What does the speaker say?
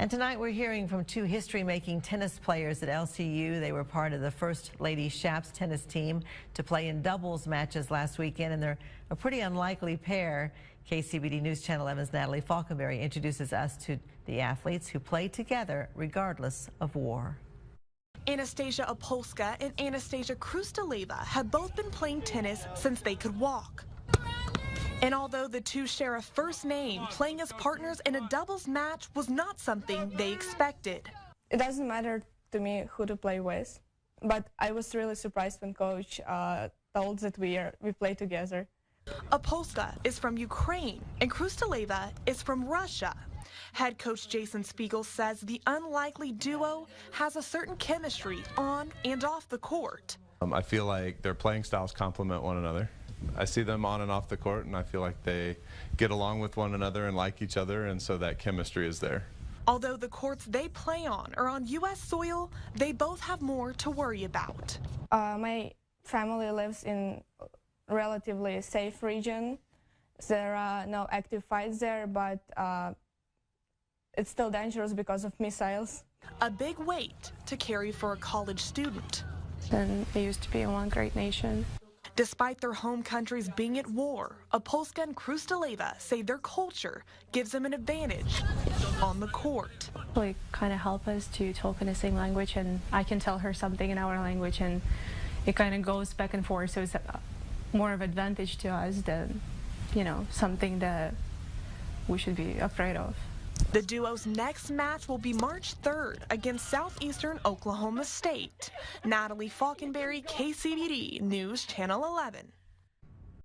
And tonight we're hearing from two history-making tennis players at LCU. They were part of the First Lady Shaps tennis team to play in doubles matches last weekend, and they're a pretty unlikely pair. KCBD News Channel 11's Natalie Falconberry introduces us to the athletes who play together regardless of war. Anastasia Opolska and Anastasia Khrustaleva have both been playing tennis since they could walk. And although the two share a first name, playing as partners in a doubles match was not something they expected. It doesn't matter to me who to play with, but I was really surprised when coach told that we play together. Opolska is from Ukraine and Khrustaleva is from Russia. Head coach Jason Speegle says the unlikely duo has a certain chemistry on and off the court. I feel like their playing styles complement one another. I see them on and off the court, and I feel like they get along with one another and like each other, and so that chemistry is there. Although the courts they play on are on U.S. soil, they both have more to worry about. My family lives in a relatively safe region. There are no active fights there, but it's still dangerous because of missiles. A big weight to carry for a college student. And they used to be in one great nation. Despite their home countries being at war, Opolska and Khrustaleva say their culture gives them an advantage on the court. They kind of help us to talk in the same language, and I can tell her something in our language, and it kind of goes back and forth, so it's more of an advantage to us than, something that we should be afraid of. The duo's next match will be March 3rd against Southeastern Oklahoma State. Natalie Falconberry, KCBD News Channel 11.